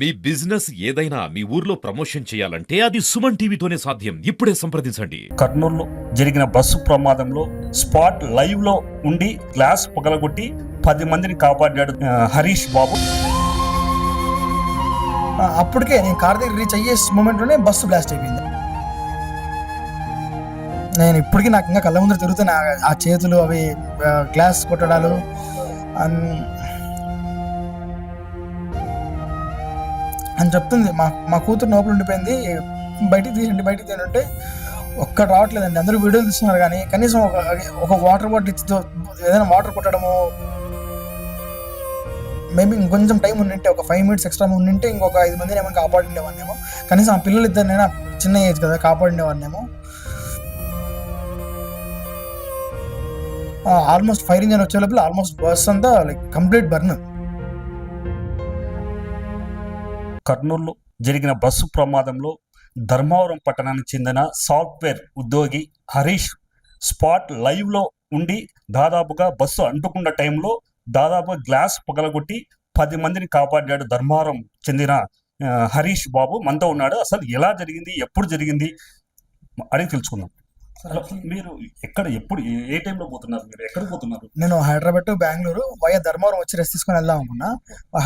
మీ business ఏదైనా మీ ఊర్లో promotion చేయాలంటే అది సుమన్ టీవీతోనే సాధ్యం. ఇప్పుడే సంప్రదించండి. కర్నూలులో జరిగిన బస్సు ప్రమాదంలో స్పాట్ లైవ్ లో ఉండి గ్లాస్ పగలగొట్టి 10 మందిని కాపాడాడు హరీష్ బాబు. అప్పటికే నేను కార్ దగ్గర రీచ్ అయ్యే మూమెంట్లోనే బస్సు బ్లాస్ట్ అయిపోయింది. నేను ఇప్పటికీ నాకు ఇంకా కళ్ళ ముందర తిరుగుతున్నా ఆ చేతులు అవి గ్లాస్ కొట్టడాలు అని చెప్తుంది. మా కూతురు లోపల ఉండిపోయింది. బయటికి తీయండి అంటే ఒక్కటి రావట్లేదండి. అందరూ వీడియోలు తీస్తున్నారు కానీ కనీసం ఒక వాటర్ బాటిల్ ఇచ్చితో ఏదైనా వాటర్ కొట్టడము, మేబీ ఇంకొంచెం టైం ఉండింటే ఒక 5 minutes ఎక్స్ట్రా ఉండింటే ఇంకొక 5 మందిని ఏమైనా కాపాడిండేవాడినేమో. కనీసం ఆ పిల్లలు ఇద్దరినైనా చిన్న ఏజ్ కదా కాపాడిండేవాడినేమో. ఆల్మోస్ట్ ఫైర్ ఇంజన్ వచ్చే లోపల ఆల్మోస్ట్ బస్ అంతా లైక్ కంప్లీట్ బర్న్. కర్నూలులో జరిగిన బస్సు ప్రమాదంలో ధర్మవరం పట్టణానికి చెందిన సాఫ్ట్వేర్ ఉద్యోగి హరీష్ స్పాట్ లైవ్ లో ఉండి దాదాపుగా బస్సు అంటుకున్న టైంలో దాదాపు గ్లాస్ పగలగొట్టి 10 మందిని కాపాడాడు ధర్మవరం చెందిన హరీష్ బాబు మనతో ఉన్నాడు. అసలు ఎలా జరిగింది, ఎప్పుడు జరిగింది అడిగి తెలుసుకుందాం. మీరు ఎప్పుడు ఏ టైంలో పోతున్నారు, మీరు ఎక్కడ పోతున్నారు? నేను హైదరాబాద్ టు బెంగళూరు వయా ధర్మవరం వచ్చి రెస్ట్ తీసుకొని వెళ్దాం అనుకున్నా.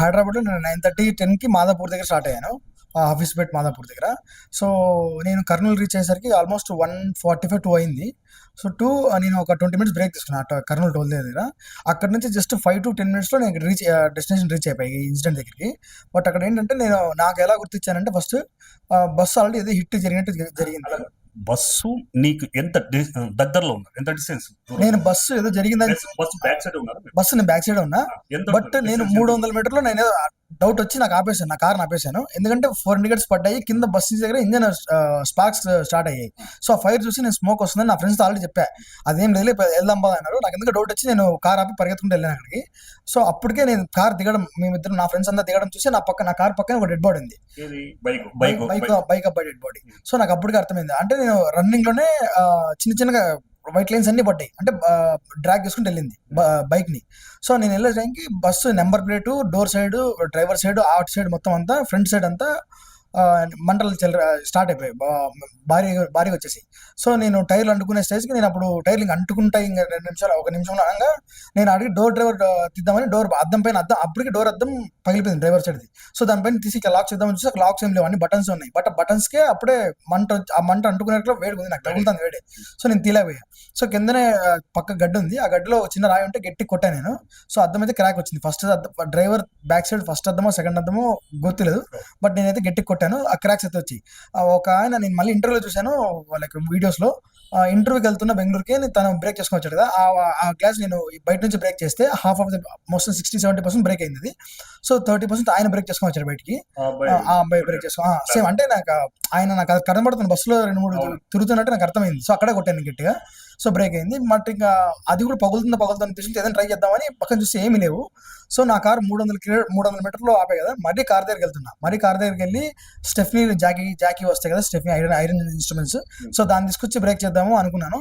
హైదరాబాద్లో నేను 9:30, 10కి మాదాపూర్ దగ్గర స్టార్ట్ అయ్యాను, ఆఫీస్ బెట్ మాదాపూర్ దగ్గర. సో నేను కర్నూలు రీచ్ అయ్యేసరికి ఆల్మోస్ట్ 1:45, 2 అయింది. సో నేను ఒక 20 minutes బ్రేక్ తీసుకున్నా కర్నూలు టోల్ దగ్గర. అక్కడ నుంచి జస్ట్ 5 to 10 minutesలో నేను డెస్టినేషన్ రీచ్ అయిపోయి ఈ ఇన్సిడెంట్ దగ్గరికి. బట్ అక్కడ ఏంటంటే నాకు ఎలా గుర్తించానంటే ఫస్ట్ బస్సు ఆల్రెడీ ఏదో హిట్ జరిగింది. బస్సు నీకు ఎంత దగ్గరలో ఉన్నారు, ఎంత డిస్టెన్స్? నేను బస్సు ఏదో జరిగిందని బస్సు నేను బ్యాక్ సైడ్ ఉన్నా. బట్ నేను 300 మీటర్లో నేను డౌట్ వచ్చి నాకు ఆపేసాను, నా కార్ని ఆపేసాను. ఎందుకంటే 4 indicators పడ్డాయి కింద బస్సు దగ్గర, ఇంజన్ స్పార్క్స్ స్టార్ట్ అయ్యాయి. సో ఆ ఫైర్ చూసి నేను స్మోక్ వస్తుందని నా ఫ్రెండ్స్ ఆల్రెడీ చెప్పా. అదేం లేదు వెళ్దాం బా అన్నారు. నాకు ఎందుకు డౌట్ వచ్చి నేను కార్ ఆపి పరిగెత్తుకుంటూ వెళ్ళాను అక్కడికి. సో అప్పటికే నేను కార్ దిగడం, మేమిద్దరు నా ఫ్రెండ్స్ అంతా దిగడం చూసి నా కార్ పక్కన ఒక డెడ్ బాడీ ఉంది, బైక్ అబ్బాయి డెడ్ బాడీ. సో నాకు అప్పటికే అర్థమైంది. అంటే నేను రన్నింగ్ లోనే చిన్నగా వైట్ లైన్స్ అన్ని పడ్డాయి, అంటే డ్రాగ్ చేసుకుంటూ వెళ్ళింది బైక్ ని. సో నేను వెళ్ళే టైంకి bus number plate, door side, driver side, out side మొత్తం అంతా, ఫ్రంట్ సైడ్ అంతా మంటలు స్టార్ట్ అయిపోయాయి భారీగా వచ్చేసి. సో నేను టైర్లు అంటుకునే స్టేజ్కి నేను అప్పుడు టైర్లు ఇంకా అంటుకుంటా, ఇంకా 1 నిమిషంలో అనగా నేను అడిగి డోర్ డ్రైవర్ తీద్దామని డోర్ అద్దం పైన అప్పటికి డోర్ అద్దం పగిలిపోయింది డ్రైవర్ సైడ్ది. సో దానిపైన తీసి ఇట్లా లాక్ చేద్దామని చూసి లాక్స్ ఏం లేవు, అన్ని బటన్స్ ఉన్నాయి. బట్ బటన్స్కే అప్పుడే ఆ మంట అంటుకునేట్లో వేడి ఉంది, నాకు తగులుతుంది వేడి. సో నేను తీలేకపోయా. సో కిందనే పక్క గడ్డి ఉంది, ఆ గడ్డిలో చిన్న రాయి ఉంటే గట్టి కొట్టాను నేను. సో అద్దం అయితే క్రాక్ వచ్చింది. First driver back side first అద్దమో సెకండ్ అద్దమో గుర్తులేదు, బట్ నేనైతే గట్టి కొట్టాను. ఆ క్రాక్స్ అయితే వచ్చి ఒక ఆయన, నేను మళ్ళీ ఇంటర్వ్యూలో చూశాను లైక్ వీడియోస్ లో, ఇంటర్వ్యూకి వెళ్తున్న బెంగళూరుకి తను బ్రేక్ చేసుకొని వచ్చాడు కదా, ఆ గ్లాస్ నేను బయట నుంచి బ్రేక్ చేస్తే half of the most 60-70% break అయింది. సో 30% ఆయన బ్రేక్ చేసుకొని వచ్చాడు బయటికి. ఆ అబ్బాయి బ్రేక్ చేసుకో సేమ్, అంటే నాకు అది కనబడుతుంది బస్సులో 2-3 తిరుగుతున్నట్టు నాకు అర్థమైంది. సో అక్కడే కొట్టాను గట్టిగా. సో బ్రేక్ అయింది. బట్ ఇంకా అది కూడా పగులుతుంది అనిపిస్తుంది, ఏదైనా ట్రై చేద్దామని పక్కన చూస్తే ఏమీ లేవు. సో నా కారు 300 మీటర్లో ఆపే కదా, మరీ కార్ దగ్గరికి వెళ్తున్నా. కార్ దగ్గరికి వెళ్ళి స్టెఫ్నీ జాకీ వస్తాయి కదా, స్టెఫ్నీ ఐరన్ ఇన్స్ట్రుమెంట్స్, సో దాన్ని తీసుకొచ్చి బ్రేక్ చేద్దాము అనుకున్నాను.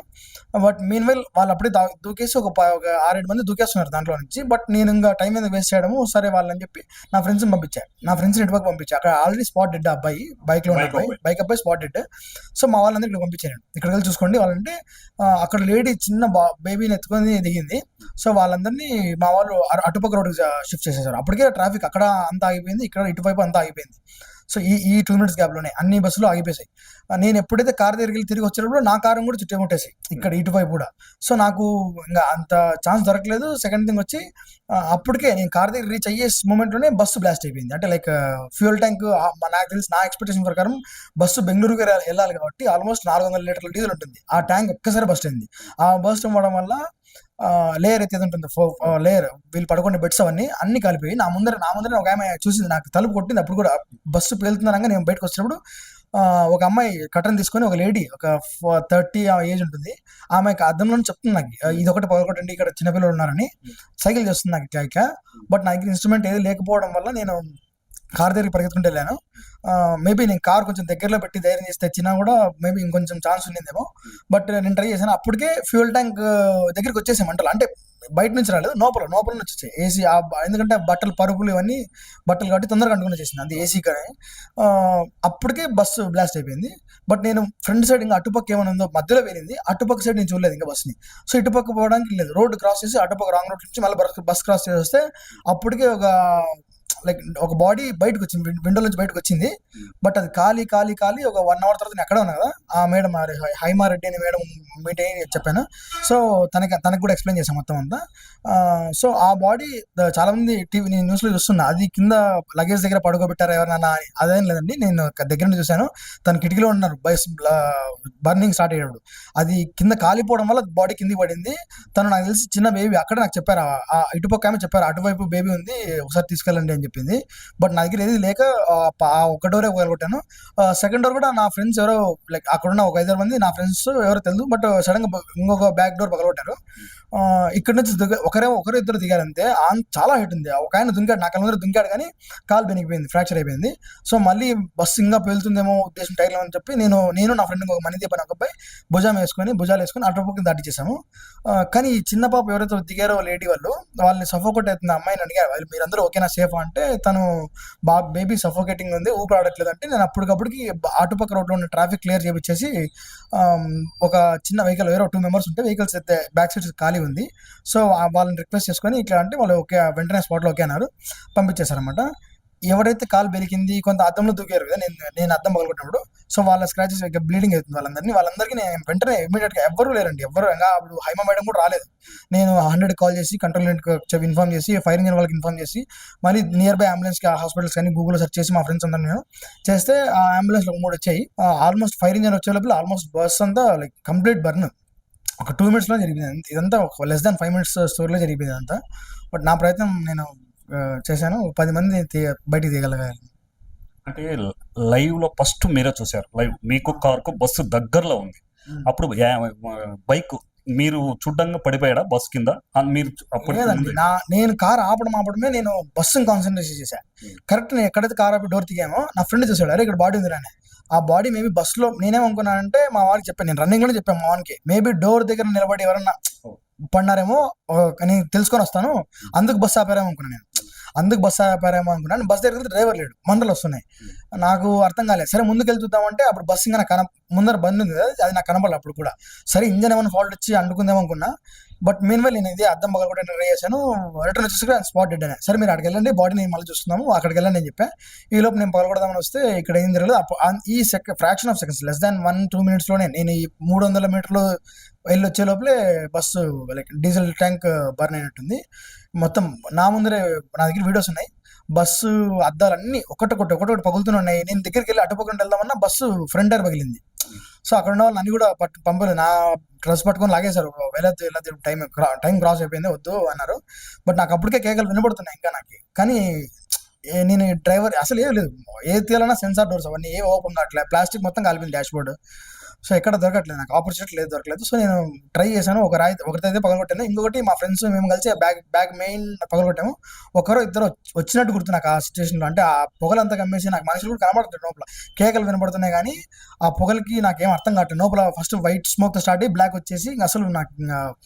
బట్ మీన్ వైల్ వాళ్ళు అప్పుడే దూకేసి ఒక 6-7 మంది దూకేస్తున్నారు దాంట్లో నుంచి. బట్ నేను ఇంకా టైం మీద వేస్ట్ చేయడము సరే వాళ్ళని చెప్పి నా ఫ్రెండ్స్ని ఇటుపక్క పంపించా. అక్కడ ఆల్రెడీ స్పాట్ డెడ్ అబ్బాయి, బైక్ అబ్బాయి స్పాట్ డెడ్. సో మా వాళ్ళందరూ ఇక్కడ పంపించాను, ఇక్కడికి వెళ్ళి చూసుకోండి వాళ్ళంటే. అక్కడ లేడీ చిన్న బేబీని ఎత్తుకొని దిగింది. సో వాళ్ళందరినీ మా వాళ్ళు అటుపక్క రోడ్డు షిఫ్ట్ చేసేసారు. అప్పటికే ట్రాఫిక్ అక్కడ అంతా ఆగిపోయింది, ఇక్కడ ఇటువైపు అంతా ఆగిపోయింది. సో ఈ 2 minutes గ్యాప్లోనే అన్ని బస్సులు ఆగిపోయాయి. నేను ఎప్పుడైతే కార్ దగ్గరికి తిరిగి వచ్చేటప్పుడు నా కారు కూడా చుట్టుముట్టేసి ఇక్కడ ఇటువైపు కూడా. సో నాకు ఇంకా అంత ఛాన్స్ దొరకలేదు. సెకండ్ థింగ్ వచ్చి అప్పటికే నేను కార్ దగ్గర రీచ్ అయ్యే మూమెంట్లోనే బస్సు బ్లాస్ట్ అయిపోయింది. అంటే లైక్ ఫ్యూయల్ ట్యాంక్, నాకు తెలిసి నా ఎక్స్పెక్టేషన్ ప్రకారం బస్సు బెంగళూరుకి వెళ్ళాలి కాబట్టి ఆల్మోస్ట్ 400 లీటర్ల డీజిల్ ఉంటుంది. ఆ ట్యాంక్ ఒక్కసారి బస్ట్ అయింది. ఆ బస్ట్ అవ్వడం వల్ల లేయర్ అయితే ఉంటుంది, లేయర్ వీళ్ళు పడుకునే బెడ్స్ అన్ని కలిపి నా ముందర ఒక ఆమె చూసింది, నాకు తలుపు కొట్టింది. అప్పుడు కూడా బస్సు పేలుతున్నారంగా నేను బయటకు వచ్చినప్పుడు ఒక అమ్మాయి కటన్ తీసుకొని, ఒక లేడీ ఒక 30 ఏజ్ ఉంటుంది, ఆమె అద్దంలో చెప్తుంది నాకు ఇది ఒకటి పగలకొట్టండి, ఇక్కడ చిన్నపిల్లలు ఉన్నారని. సైకిల్ చేస్తుంది నాకు ఇక. బట్ నా దగ్గర ఇన్స్ట్రుమెంట్ ఏది లేకపోవడం వల్ల నేను కార్ దగ్గరికి పరిగెత్తుకుంటూ వెళ్ళాను. మేబీ నేను కార్ కొంచెం దగ్గరలో పెట్టి ధైర్యం చేసి తెచ్చినా కూడా మేబీ ఇంకొంచెం ఛాన్స్ ఉండిందేమో. బట్ నేను ట్రై చేశాను. అప్పటికే ఫ్యూయల్ ట్యాంక్ దగ్గరికి వచ్చేసాం మంటలు, అంటే బయట నుంచి రాలేదు, లోపల నుంచి వచ్చాయి ఏసీ. ఎందుకంటే ఆ బట్టలు పరుపులు ఇవన్నీ బట్టలు కాబట్టి తొందరగా అంటుకుని చేసింది అది ఏసీ కానీ. అప్పటికే బస్సు బ్లాస్ట్ అయిపోయింది. బట్ నేను ఫ్రంట్ సైడ్ ఇంకా అటుపక్క ఏమైనా ఉందో మధ్యలో వెళ్ళింది, అటుపక్క సైడ్ నేను చూడలేదు ఇంకా బస్ని. సో ఇటుపక్క పోవడానికి లేదు, రోడ్డు క్రాస్ చేసి అటుపక్క రాంగ్ రోడ్ నుంచి మళ్ళీ బస్ క్రాస్ చేస్తే అప్పటికే ఒక బాడీ బయటకు వచ్చింది, విండో నుంచి బయటకు వచ్చింది. బట్ అది ఖాళీ ఒక 1 hour తర్వాత నేను ఎక్కడ ఉన్నా కదా, ఆ మేడం హైమారెడ్డి అని మేడం మీట్ అయ్యి చెప్పాను. సో తనకు కూడా ఎక్స్ప్లెయిన్ చేశాను మొత్తం అంతా. సో ఆ బాడీ చాలా మంది టీవీ నేను న్యూస్లో చూస్తున్నా, అది కింద లగేజ్ దగ్గర పడుకోబెట్టారు ఎవరన్నా అని. అదేం లేదండి, నేను దగ్గర నుంచి చూశాను. తన కిటికీలో ఉన్నారు, బర్నింగ్ స్టార్ట్ అయ్యాడు, అది కింద కాలిపోవడం వల్ల బాడీ కిందికి పడింది. తను నాకు తెలిసి చిన్న బేబీ, అక్కడ నాకు చెప్పారు, ఇటుపక్క ఆమె చెప్పారు అటువైపు బేబీ ఉంది ఒకసారి తీసుకెళ్ళండి అని చెప్పింది. బట్ నా దగ్గర ఏది లేక ఒక డోరే పగలగొట్టాను. సెకండ్ డోర్ కూడా నా ఫ్రెండ్స్ ఎవరో అక్కడున్న ఒక 5 మంది నా ఫ్రెండ్స్ ఎవరో తెలియదు, బట్ సడన్ గా ఇంకొక బ్యాక్ డోర్ పగలగొట్టారు. ఇక్కడ నుంచి ఒకరు ఇద్దరు దిగారు అంతే. చాలా హైట్ ఉంది, ఒక ఆయన దుంకాడు, నా కళ్ళ ముందర దుంకాడు కానీ కాలు బెనికిపోయింది, ఫ్రాక్చర్ అయిపోయింది. సో మళ్ళీ బస్సు ఇంకా పేలుతుందేమో ఉద్దేశం టైర్లో అని చెప్పి నేను నా ఫ్రెండ్ ఒక మణిదీప్ అని ఒక అబ్బాయి భుజాలు వేసుకొని అటుపక్కకి దాటించేసాము. కానీ ఈ చిన్న పాప ఎవరైతే దిగారో లేడీ వాళ్ళని సఫోకేట్ అవుతుంది అమ్మాయిని అడిగారు, వాళ్ళు మీరందరూ ఓకేనా సేఫా అంటే తను బేబీ సఫోకేటింగ్ ఉంది ఊపిరాడట్లేదు అంటే, నేను అప్పటికప్పటికి అటుపక్క రోడ్లో ఉన్న ట్రాఫిక్ క్లియర్ చేయించేసి ఒక చిన్న వెహికల్ వేరే 2 members ఉంటే వెహికల్స్ అయితే బ్యాక్ సైడ్ ఖాళీ ఉంది. సో వాళ్ళని రిక్వెస్ట్ చేసుకొని ఇట్లా అంటే వాళ్ళు ఓకే, వెంటనే స్పాట్లో ఓకే అన్నారు, పంపించేశారనమాట. ఎవరైతే కాలు బెరికింది కొంత అద్దంలో దూకారు కదా, నేను అద్దం పగలగొట్టినప్పుడు, సో వాళ్ళ స్క్రాచెస్ బ్లీడింగ్ అవుతుంది వాళ్ళందరికీ నేను వెంటనే ఇమీడియట్గా ఎవ్వరూ లేరండి, ఇంకా అప్పుడు హైమా మేడం కూడా రాలేదు. నేను 100 కాల్ చేసి కంట్రోల్ యూనిట్కి ఇన్ఫార్మ్ చేసి ఫైర్ ఇంజిన్ వాళ్ళకి ఇన్ఫార్మ్ చేసి మళ్ళీ నియర్ బై అంబులెన్స్కి హాస్పిటల్స్ కానీ గూగుల్లో సెర్చ్ చేసి మా ఫ్రెండ్స్ అందరూ నేను చేస్తే ఆ అంబులెన్స్లో 3 వచ్చాయి. ఆల్మోస్ట్ ఫైర్ ఇంజిన్ వచ్చే లోపల ఆల్మోస్ట్ బస్ అంతా కంప్లీట్ బర్న్ ఒక 2 minutesలో జరిగిపోయింది. ఇదంతా ఒక less than 5 minutes స్టోరీలో జరిగిపోయింది అంతా. బట్ నా ప్రయత్నం నేను చేశాను, 10 మంది బయటికి తీయగలిగాను. అంటే లైవ్ లో ఫస్ట్ మీరే చూసారు, లైవ్ మీకు కార్కు బస్సు దగ్గరలో ఉంది, అప్పుడు బైక్ మీరు చూడ్డంగా పడిపోయాడా బస్సు కింద? మీరు అప్పుడు లేదండి, నేను కార్ ఆపడమే నేను బస్సుని కాన్సన్ట్రేషన్ చేశాను. కరెక్ట్ నేను ఎక్కడైతే కార్ ఆపి డోర్ తీగామో నా ఫ్రెండ్ చూసాడు, అరే ఇక్కడ బాడీ ఉందిరానే. ఆ బాడీ మేబీ బస్సులో నేనేమనుకున్నానంటే మా వాడికి చెప్పాను, నేను రన్నింగ్ లోనే చెప్పాను మా వానికి, మేబీ డోర్ దగ్గర నిలబడి ఎవరన్నా పడినారేమో నేను తెలుసుకొని వస్తాను, అందుకు బస్సు ఆపారేమో అనుకున్నాను. బస్ దగ్గర డ్రైవర్ లేడు, మంటలు వస్తున్నాయి, నాకు అర్థం కాలేదు. సరే ముందుకు వెళ్ళి చూద్దామంటే అప్పుడు బస్సు ఇంకా ముందర బంద్ ఉంది కదా, అది నాకు కనపడలేదు అప్పుడు కూడా. సరే ఇంజన్ ఏమైనా ఫాల్ట్ వచ్చి అంటుకుందేమో అనుకున్నా. బట్ మీన్ వైల్ నేను ఇది అద్దం పగలగొట్టి ట్రై చేశాను, రిటర్న్ వచ్చేసి స్పాట్ డెడ్ అనే. సరే మీరు అక్కడికి వెళ్ళండి, బాడీ నేను మళ్ళీ చూస్తున్నాము, అక్కడికి వెళ్ళండి అని చెప్పా. ఈ లోపు నేను పగలగొడదామని వస్తే ఇక్కడ ఏం జరగలేదు. ఈ fraction of seconds, less than 1-2 minutesలోనే నేను ఈ 300 మీటర్లు వెళ్ళి వచ్చే లోపలే బస్సు డీజిల్ ట్యాంక్ బర్న్ అయినట్టుంది. మొత్తం నా ముందరే నా దగ్గర వీడియోస్ ఉన్నాయి, బస్సు అద్దాలన్నీ ఒకటొకటి పగులుతున్నాయి. నేను దగ్గరికి వెళ్ళి అటుపక్కన వెళ్దామన్నా బస్సు ఫ్రంట్ టైర్ పగిలింది. సో అక్కడ ఉన్న వాళ్ళు అన్ని కూడా పంపలేదు, నా డ్రెస్ పట్టుకొని లాగేశారు, వెళ్ళదు టైం క్రాస్ అయిపోయింది వద్దు అన్నారు. బట్ నాకు అప్పటికే కేకలు వినబడుతున్నాయి ఇంకా నాకు. కానీ నేను డ్రైవర్ అసలు ఏం లేదు, ఏది తీయాలన్నా సెన్సార్ డోర్స్ అవన్నీ ఏ ఓపెన్ కావట్లేదు, ప్లాస్టిక్ మొత్తం కాలిపోయింది డాష్ బోర్డు. సో ఎక్కడ దొరకట్లేదు, నాకు ఆపర్చునిటీ దొరకలేదు. సో నేను ట్రై చేశాను, ఒకరితో పగలగొట్టాను, ఇంకొకటి మా ఫ్రెండ్స్ మేము కలిసి బ్యాగ్ మెయిన్ పగలగొట్టాము. ఇద్దరు వచ్చినట్టు గుర్తు నాకు ఆ సిచ్యువేషన్లో. అంటే ఆ పొగలంతా కమ్మేసి నాకు మనుషులు కూడా కనబడుతుంది, లోపల కేకలు వినబడుతున్నాయి కానీ ఆ పొగలకి నాకేం అర్థం కావట్లేదు. లోపల ఫస్ట్ వైట్ స్మోక్ స్టార్ట్ అయ్యి బ్లాక్ వచ్చేసి అసలు నాకు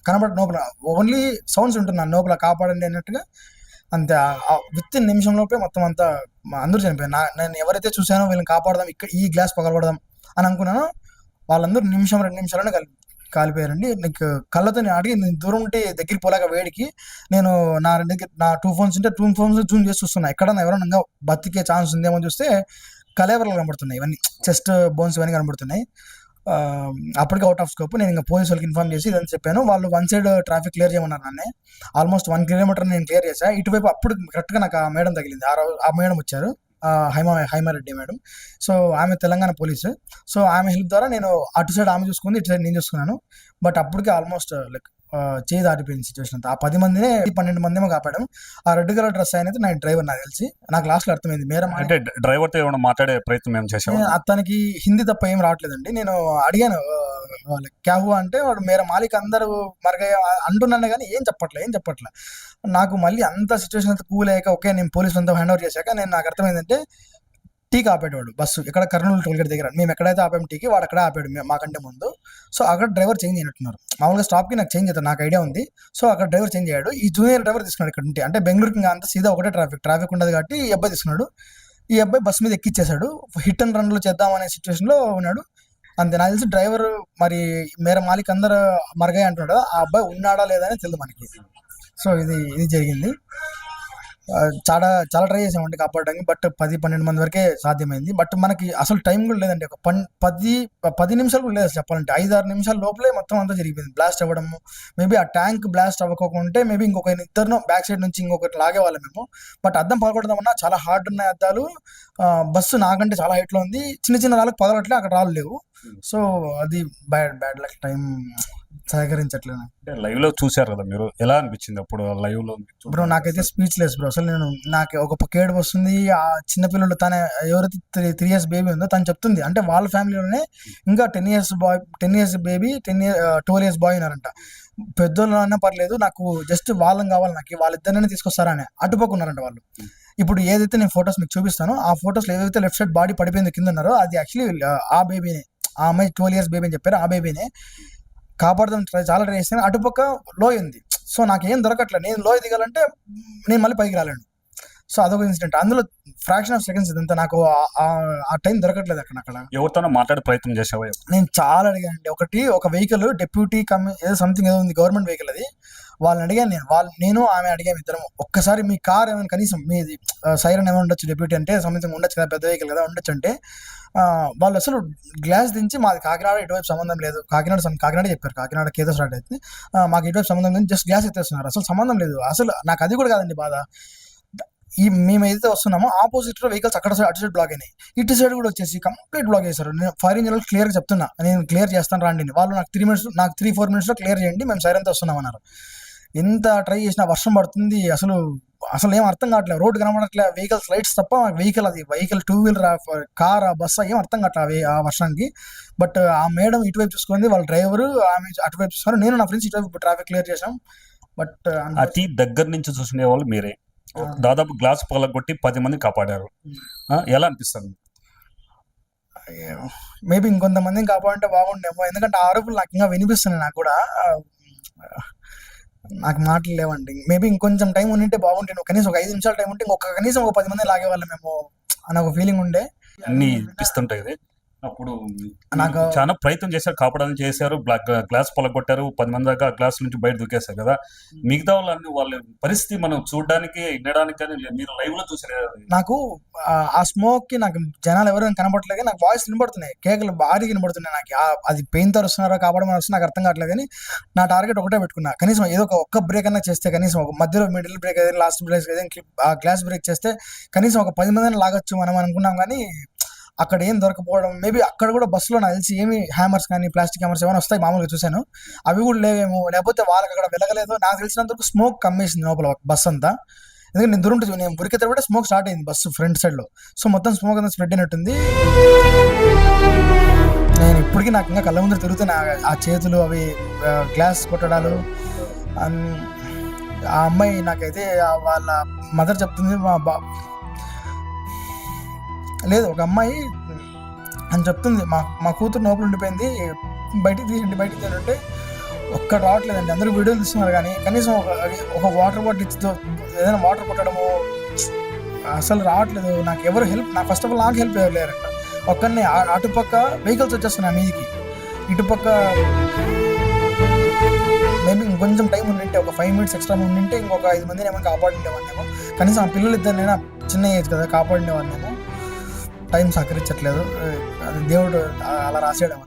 కనబడ, లోపల ఓన్లీ సౌండ్స్ ఉంటున్నాను, లోపల కాపాడండి అన్నట్టుగా. అంతే విత్ ఇన్ నిమిషంలోపే మొత్తం అంతా అందరూ చనిపోయారు. నేను ఎవరైతే చూసానో వీళ్ళని కాపాడదాం, ఇక్కడ ఈ గ్లాస్ పగలబడదాం అని అనుకున్నానో వాళ్ళందరూ 1-2 నిమిషాలనే కాలిపోయారండి. నీకు కళ్ళతో నేను అడిగి, నేను దూరం ఉంటే దగ్గరికి పోలేక వేడికి నేను నా 2 phones ఉంటే 2 phones జూమ్ చేసి చూస్తున్నా, ఎక్కడన్నా ఎవరైనా ఇంకా బతికే ఛాన్స్ ఉందేమో చూస్తే కలేవరలు కనబడుతున్నాయి, ఇవన్నీ చెస్ట్ బోన్స్ ఇవన్నీ కనబడుతున్నాయి. అప్పటికి అవుట్ ఆఫ్ స్కోప్. నేను ఇంకా పోలీసు వాళ్ళకి ఇన్ఫార్మ్ చేసి ఇదని చెప్పాను. వాళ్ళు 1 side ట్రాఫిక్ క్లియర్ చేయమన్నారు నన్ను. ఆల్మోస్ట్ 1 kilometer నేను క్లియర్ చేశా. ఇటువైపు అప్పుడు కరెక్ట్గా నాకు ఆ మేడం తగిలింది, ఆ మేడం వచ్చారు, హైమారెడ్డి మేడం. సో ఆమె తెలంగాణ పోలీసు. సో ఆమె హెల్ప్ ద్వారా నేను అటు సైడ్ ఆమె చూసుకుంది, ఇటు సైడ్ నేను చూసుకున్నాను. బట్ అప్పటికి ఆల్మోస్ట్ చేయి దాటిపోయింది సిచ్యువేషన్ అంతా. ఆ 10 మందినే 12 మంది ఏమో కాపాడాం. ఆ రెడ్ కలర్ డ్రెస్ అయినది నా డ్రైవర్, నాకు తెలిసి. నాకు లాస్ట్లో అర్థమైంది అంటే డ్రైవర్తో ఏమైనా మాట్లాడే ప్రయత్నం ఏం చేశాను. అతనికి హిందీ తప్ప ఏం రావట్లేదండి. నేను అడిగాను క్యాహు అంటే వాడు మేర మాలిక్ అందరూ మరగయ్య అంటున్నాను కానీ ఏం చెప్పట్లే. నాకు మళ్ళీ అంత సిచ్యువేషన్ అంతా కూల్ అయ్యాక ఓకే నేను పోలీసులు అంతా హ్యాండ్ ఓవర్ చేశాక నాకు అర్థమైందంటే టీకి ఆపేటవాడు బస్సు, ఇక్కడ కర్నూలు టోల్గేట్ దగ్గర. మేము ఎక్కడైతే ఆపాము టీకి, వాడు అక్కడే ఆపాడు మాకంటే ముందు. సో అక్కడ డ్రైవర్ చేంజ్ అయినట్టున్నారు. మామూలుగా స్టాప్కి నాకు చేంజ్ అవుతాను, నాకు ఐడియా ఉంది. సో అక్కడ డ్రైవర్ చేంజ్ అయ్యాడు. ఈ జూనియర్ డ్రైవర్ తీసుకున్నాడు ఇక్కడ ఉంటే, అంటే బెంగళూరుకి ఇంకా అంతా సీదా ఒకటే ట్రాఫిక్ ఉండదు కాబట్టి ఈ అబ్బాయి తీసుకున్నాడు. ఈ అబ్బాయి బస్ మీద ఎక్కిచ్చేశాడు. హిట్ అండ్ రన్లు చేద్దాం అనే సిచ్యువేషన్లో ఉన్నాడు. అంతే, నాకు తెలిసి డ్రైవర్ మరి మేర మాలిక్ అందరు మరగాయి అంటున్నాడు, ఆ అబ్బాయి ఉన్నాడా లేదా అని తెలియదు మనకి. సో ఇది జరిగింది. చాలా చాలా ట్రై చేసామండి కాపాడడానికి, బట్ 10-12 మంది వరకే సాధ్యమైంది. బట్ మనకి అసలు టైం కూడా లేదండి, ఒక 10 నిమిషాలు కూడా లేదు అసలు చెప్పాలంటే. 5-6 నిమిషాల లోపలే మొత్తం అంతా జరిగిపోయింది. బ్లాస్ట్ అవ్వడము, మేబీ ఆ ట్యాంక్ బ్లాస్ట్ అవ్వకుంటే మేబీ ఇంకొక ఇద్దరు బ్యాక్ సైడ్ నుంచి ఇంకొకటి లాగేవాళ్ళం మేము. బట్ అద్దం పగలగొడదామన్నా చాలా హార్డ్ ఉన్నాయి అద్దాలు. బస్సు నాకంటే చాలా హైట్లో ఉంది, చిన్న చిన్న రాళ్ళకి పగలట్లే, అక్కడ రాళ్ళు లేవు. సో అది బ్యాడ్ లక్, టైం సహకరించట్లేదు. అంటే లైవ్ లో చూసారు కదా మీరు, ఎలా అనిపించింది అప్పుడు లైవ్ లో? బ్రో నాకైతే స్పీచ్ లెస్ బ్రో. అసలు నాకు ఒక పక్క ఏడుపు వస్తుంది. ఆ చిన్నపిల్లలు తన ఎవరైతే 3 years బేబీ ఉందో తను చెప్తుంది, అంటే వాళ్ళ ఫ్యామిలీలోనే ఇంకా 10 years బేబీ 12 years బాయ్ ఉన్నారంట. పెద్దోళ్ళు అన్నా పర్లేదు, నాకు జస్ట్ వాళ్ళని కావాలి, నాకు వాళ్ళిద్దరిని తీసుకొస్తారా అని అటుపక్కున్నారంట వాళ్ళు. ఇప్పుడు ఏదైతే నేను ఫొటోస్ మీకు చూపిస్తానో, ఆ ఫొటోస్ ఏదైతే లెఫ్ట్ సైడ్ బాడీ పడిపోయింది కింద ఉన్నారో, అది యాక్చువల్లీ ఆ బేబీనే. ఆ అమ్మాయి 12 years బేబీ అని చెప్పారు, ఆ బేబీనే కాపాడదాం చాలా ట్రై చేస్తాను. అటుపక్క లోయ ఉంది. సో నాకేం దొరకట్లేదు, నేను లోయ దిగాలంటే నేను మళ్ళీ పైకి రాలేను. సో అదొక ఇన్సిడెంట్, అందులో ఫ్రాక్షన్ ఆఫ్ సెకండ్స్ ఇదంతా, నాకు ఆ టైం దొరకట్లేదు. అక్కడ ఎవరితోనో మాట్లాడే ప్రయత్నం చేసావా? నేను చాలా అడిగానండి. ఒక వెహికల్ డెప్యూటీ ఏదో సంథింగ్ ఏదో ఉంది, గవర్నమెంట్ వెహికల్ అది. వాళ్ళని అడిగాను నేను ఆమె అడిగాము ఇద్దరం, ఒక్కసారి మీ కార్ ఏమైనా కనీసం మీది సైరన్ ఏమైనా ఉండొచ్చు, డెప్యూటీ అంటే సంథింగ్ ఉండొచ్చు కదా, పెద్ద వెహికల్ కదా ఉండొచ్చు అంటే, వాళ్ళు అసలు గ్లాస్ దించి మాది కాకినాడ, ఇటువైపు సంబంధం లేదు, కాకినాడ చెప్పారు, కాకినాడకి ఏదో స్టార్ట్ అవుతుంది, మాకు ఇటువైపు సంబంధం లేదు, జస్ట్ గ్లాస్ ఎత్తేస్తున్నారు, అసలు సంబంధం లేదు. అసలు నాకు అది కూడా కాదండి బాధ, మేము ఏదైతే వస్తున్నామో ఆపోజిట్ లో వెహికల్స్ అక్కడ అటు సైడ్ బ్లాక్ అయినాయి, ఇటు సైడ్ కూడా వచ్చేసి కంప్లీట్ బ్లాక్ చేశారు. నేను ఫైర్ ఇంజిన్ క్లియర్గా చెప్తున్నా, నేను క్లియర్ చేస్తాను రండి, వాళ్ళు నాకు 3-4 minutes క్లియర్ చేయండి, మేము సైరన్తో వస్తున్నామన్నారు. ఎంత ట్రై చేసినా వర్షం పడుతుంది, అసలు ఏం అర్థం కావట్లేదు, రోడ్డు కనబడట్లే, వెహికల్స్ లైట్స్ తప్ప వెహికల్ 2-wheeler కార్ బస్ ఏం అర్థం కావట్లే ఆ వర్షానికి. బట్ ఆ మేడం ఇటువైపు చూసుకుంది, వాళ్ళ డ్రైవరు ఆమె అటువైపు చూసుకున్నారు, నేను నా ఫ్రెండ్స్ ఇటువైపు ట్రాఫిక్ క్లియర్ చేసాం. బట్ అతి దగ్గర నుంచి చూసుకునే వాళ్ళు మీరే, దాదాపు గ్లాస్ పగలగొట్టి 10 మంది కాపాడారు, ఎలా అనిపిస్తుంది? మేబీ ఇంకొంతమందిని కాపాడంటే బాగుండేమో, ఎందుకంటే ఆరోపణలు నాకు ఇంకా వినిపిస్తున్నాయి. నాకు కూడా నాకు మాటలు లేవండి. మేబీ ఇంకొంచెం టైం ఉంటే బాగుంటాను, కనీసం ఒక 5 నిమిషాల టైం ఉంటే కనీసం ఒక 10 మంది లాగేవాళ్ళం మేము అన్న ఒక ఫీలింగ్ ఉండే. అన్ని ఇప్పిస్తుంటాయి. అప్పుడు నాకు చాలా ప్రయత్నం చేశారు, కాపాడాలని చేశారు, గ్లాస్ పగలగొట్టారు, 10 మంది దాకా గ్లాస్ నుంచి బయట దూకేశారు కదా. మిగతా వాళ్ళ పరిస్థితి మనం చూడడానికి వినడానికి కానీ మీరు లైవ్ లో చూసారు. నాకు ఆ స్మోక్ కి నాకు జనాలు ఎవరైనా కనబడట్లేదు, నాకు వాయిస్ వినబడుతున్నాయి, కేకలు భారీ వినబడుతున్నాయి. నాకు అది పెయిన్ తో వస్తున్నారో కాపాడమని వస్తున్నా నాకు అర్థం కావట్లేదు. కానీ నా టార్గెట్ ఒకటే పెట్టుకున్నా, కనీసం ఏదో ఒక్క బ్రేక్ అన్నా చేస్తే, కనీసం ఒక మధ్యలో మిడిల్ బ్రేక్ ఏదైనా లాస్ట్ బ్రేక్ ఏదైనా ఆ గ్లాస్ బ్రేక్ చేస్తే కనీసం ఒక 10 మందిని లాగొచ్చు మనం అనుకున్నాం. కానీ అక్కడ ఏం దొరకపోవడం, మేబీ అక్కడ కూడా బస్సులో నాకు తెలిసి ఏమి హ్యామర్స్ కానీ ప్లాస్టిక్ హ్యామర్స్ ఏమైనా వస్తాయి మామూలుగా చూశాను, అవి కూడా లేవేమో, లేకపోతే వాళ్ళకి అక్కడ వెలగలేదు. నాకు తెలిసినంతవరకు స్మోక్ కమ్మేసింది లోపల బస్ అంతా, ఎందుకంటే నేను దూరం నేను ఉరికితే కూడా స్మోక్ స్టార్ట్ అయింది బస్సు ఫ్రంట్ సైడ్ లో. సో మొత్తం స్మోక్ అంతా స్ప్రెడ్ అయినట్టుంది. నేను ఇప్పటికీ నాకు ఇంకా కళ్ళ ముందు తిరుగుతున్నాయి ఆ చేతులు, అవి గ్లాస్ కొట్టడాలు. ఆ అమ్మాయి నాకైతే వాళ్ళ మదర్ చెప్తుంది, లేదు ఒక అమ్మాయి అని చెప్తుంది, మా కూతురు లోపల ఉండిపోయింది, బయటికి తీయండి అంటే ఒక్కడ రావట్లేదండి. అందరూ వీడియోలు తీస్తున్నారు కానీ కనీసం ఒక వాటర్ బాటిల్ ఇచ్చి ఏదైనా వాటర్ కొట్టడము అసలు రావట్లేదు. నాకు ఎవరు నా ఫస్ట్ ఆఫ్ ఆల్ నాకు హెల్ప్ లేరంట. ఒక్కరిని అటుపక్క వెహికల్స్ వచ్చేస్తున్నాయి మీదికి, ఇటుపక్క మేబీ ఇంకొంచెం టైం ఉండింటే, ఒక 5 minutes ఎక్స్ట్రా ఉండింటే ఇంకొక 5 మందిని ఏమైనా కాపాడిండేవాడినేమో, కనీసం ఆ పిల్లలు ఇద్దరినైనా, చిన్న ఏజ్ కదా, కాపాడిండేవాడినేమో. టైం సహకరించట్లేదు, దేవుడు అలా రాసేయడం.